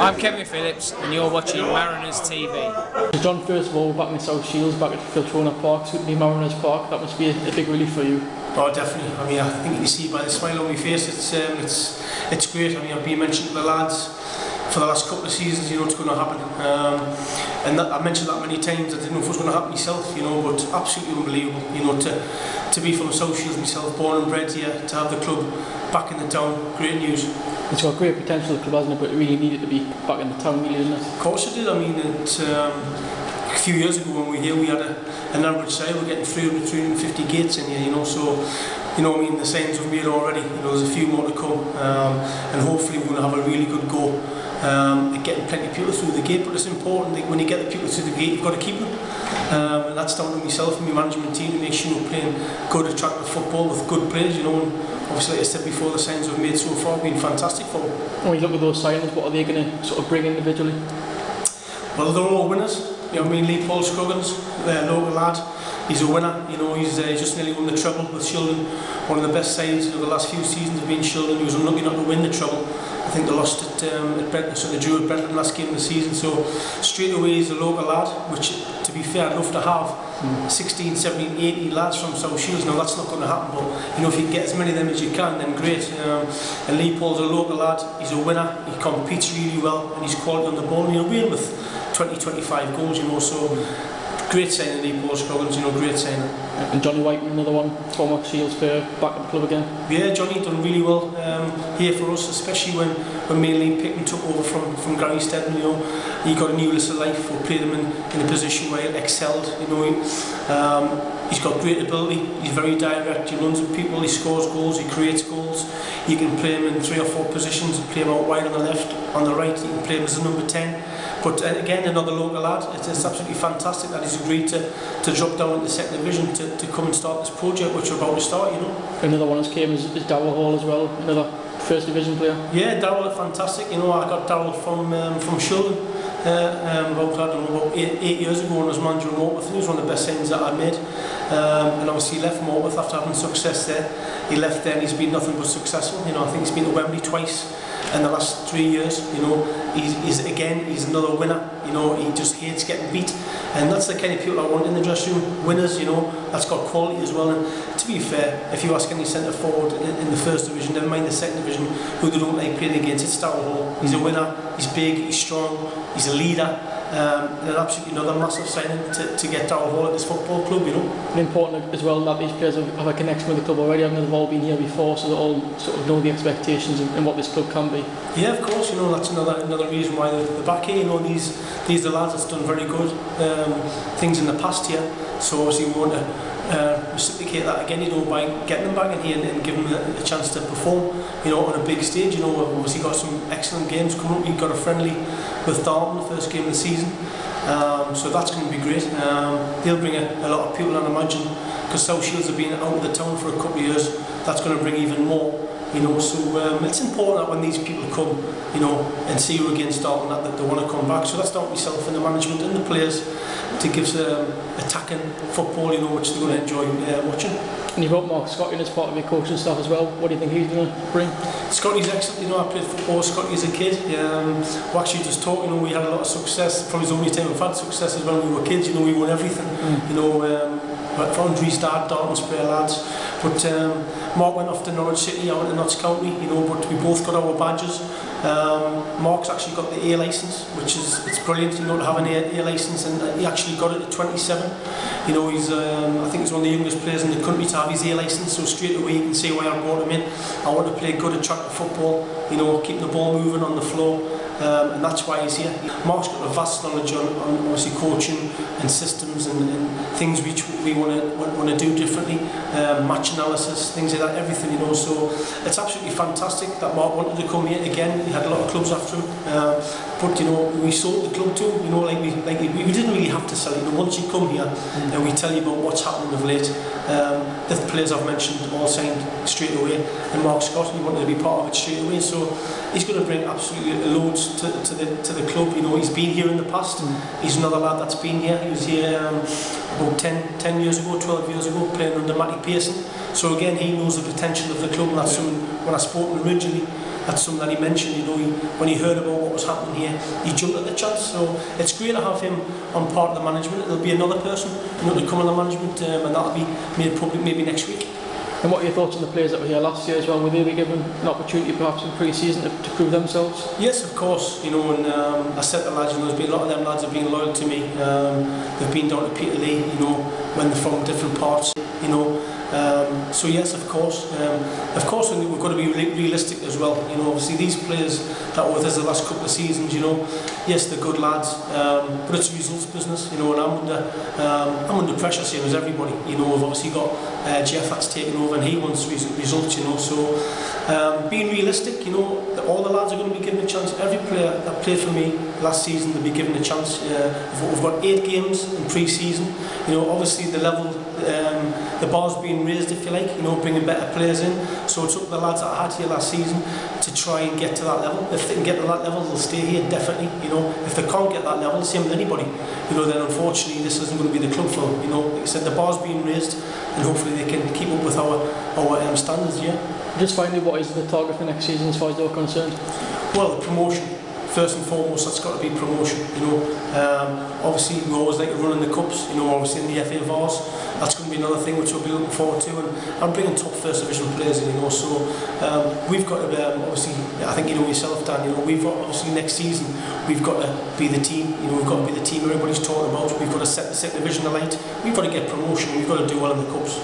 I'm Kevin Phillips and you're watching Mariners TV. John, first of all, back in the South Shields, back at Filtrona Park, Sutton Mariners Park, that must be a big relief for you. Oh, definitely. I mean, I think you can see by the smile on my face, it's great. I mean, I've been mentioning to the lads for the last couple of seasons, you know, it's going to happen. And that, I mentioned that many times, I didn't know if it was going to happen myself, you know, but absolutely unbelievable, you know, to be from the South Shields myself, born and bred here, to have the club back in the town, great news. It's got great potential, the club, hasn't it, but it really needed to be back in the town, really, didn't it? Of course it did. I mean, a few years ago when we were here, we had an average sale, we're getting 300, 350 gates in here, you know, so, you know, I mean, the signs we've made already, you know, there's a few more to come, and hopefully we're going to have a really good go at getting plenty of people through the gate. But it's important that when you get the people through the gate, you've got to keep them, and that's down to myself and my management team to make sure we're playing good, attractive football with good players, you know. And obviously, like I said before, the signings we've made so far have been fantastic for them. When you look at those signings, what are they going to sort of bring individually? Well, they're all winners. You know, I mean, Lee Paul Scroggins, their local lad, he's a winner. You know, he's just nearly won the treble with Shildon. One of the best sides of the last few seasons have been Shildon. He was unlucky not to win the treble. I think they lost at Brentford, so they drew at Brentford last game of the season. So straight away he's a local lad, which, to be fair, I'd love to have 16, 17, 18 lads from South Shields. Now that's not going to happen, but you know, if you can get as many of them as you can, then great. And Lee Paul's a local lad. He's a winner. He competes really well, and he's quality on the ball. And he'll win with 20-25 goals, you know, so great signing, Lee Paul Scroggins, you know, great signing. And Johnny Whiteman, another one, former Shields player, back at the club again. Yeah, Johnny done really well here for us, especially when me and Lee Pickton took over from Gary Steadman, you know. He got a new lease of life. We played him in a position where he excelled, you know. He's got great ability, he's very direct, he runs with people, he scores goals, he creates goals. You can play him in 3 or 4 positions, you play him out wide on the left, on the right, you can play him as a number 10. But again, another local lad. It's absolutely fantastic that he's agreed to drop down into the second division to come and start this project, which we're about to start, you know. Another one that's came is Darryl Hall as well, another first division player. Yeah, Darryl, fantastic. You know, I got Darryl from Shildon about 8 years ago when I was manager of Morpeth. He was one of the best signings that I made. And obviously he left Morpeth after having success there. He left there and he's been nothing but successful. You know, I think he's been to Wembley twice in the last 3 years. You know, he's another winner. You know, he just hates getting beat, and that's the kind of people I want in the dressing room. Winners, you know, that's got quality as well. And to be fair, if you ask any centre forward in the first division, never mind the second division, who they don't like playing against, it's Darryl Hall. He's a winner. He's big. He's strong. He's a leader. And absolutely another massive signing to get Darryl Hall at this football club, you know. And important as well that these players have a connection with the club already. I mean, they've all been here before, so they all sort of know the expectations and what this club can be. Yeah, of course, you know, that's another reason why they're back here. You know, these are the lads that's done very good things in the past here. So obviously we want to reciprocate that again, you know, by getting them back in here and giving them a chance to perform, you know, on a big stage. You know, we've obviously got some excellent games coming up. We've got a friendly with Darton, the first game of the season, so that's going to be great. They'll bring a lot of people, I'd imagine, because South Shields have been out of the town for a couple of years. That's going to bring even more. You know, so it's important that when these people come, you know, and see you against Darton, that they want to come back. So that's down to myself and the management and the players to give attacking football, you know, which they're going to enjoy watching. And you've got Mark Scotty as part of your coaching staff as well. What do you think he's going to bring? Scotty's excellent. You know, I played football with Scotty as a kid. We actually just talked. You know, we had a lot of success. Probably the only time we've had success is when we were kids. You know, we won everything. You know. From Dad, Darton's player lads, but Mark went off to Norwich City, I went to Notts County, you know, but we both got our badges. Mark's actually got the A licence, which it's brilliant, you know, to have an A licence, and he actually got it at 27. You know, he's I think he's one of the youngest players in the country to have his A licence, so straight away you can see why I brought him in. I want to play good, attractive football, you know, keeping the ball moving on the floor. And that's why he's here. Mark's got a vast knowledge on obviously coaching and systems and things which we want to do differently, match analysis, things like that, everything, you know. So it's absolutely fantastic that Mark wanted to come here again. He had a lot of clubs after him, but you know, we sold the club to him. You know, like we didn't really have to sell it. You know, once you come here and we tell you about what's happening of late, the players I've mentioned all signed straight away, and Mark Scott, he wanted to be part of it straight away. So he's going to bring absolutely loads to the club. You know, he's been here in the past. He's another lad that's been here. He was here about 10 years ago, 12 years ago, playing under Matty Pearson. So again, he knows the potential of the club, and that's something, when I spoke to him originally, that's something that he mentioned, you know, when he heard about what was happening here, he jumped at the chance. So it's great to have him on part of the management. There'll be another person, you know, to come on the management, and that'll be made public maybe next week. And what are your thoughts on the players that were here last year as well? Will they be given an opportunity perhaps in pre-season to prove themselves? Yes, of course, you know, and I said to the lads, you know, there's been a lot of them lads have been loyal to me. They've been down to Peter Lee, you know, when they're from different parts, you know. So yes, of course, we've got to be realistic as well. You know, obviously these players that were with us the last couple of seasons, you know, yes, they're good lads, but it's a results business, you know, and I'm under pressure, same as everybody. You know, we've obviously got Jeff that's taken over, and he wants results, you know. So being realistic, you know, all the lads are going to be given a chance. Every player that played for me last season will be given a chance. We've got 8 games in pre-season. You know, obviously the level, the bar's being raised, if you like, you know, bringing better players in. So it's up to the lads that I had here last season to try and get to that level. If they can get to that level, they'll stay here, definitely. You know, if they can't get that level, same with anybody, you know, then unfortunately this isn't going to be the club for them. You know, like I said, the bar's being raised, and hopefully they can keep up with our standards, yeah. Just finally, what is the target for next season as far as you're concerned? Well, the promotion. First and foremost, that's got to be promotion, you know. Obviously we always like to run in the cups, you know, obviously in the FA Vars. That's going to be another thing which we'll be looking forward to, and I'm bringing top first division players in, you know. So we've got to obviously, I think you know yourself, Dan, you know, we've got, obviously next season we've got to be the team, you know, we've got to be the team everybody's talking about. We've got to set the second division alight. We've got to get promotion, we've got to do well in the cups.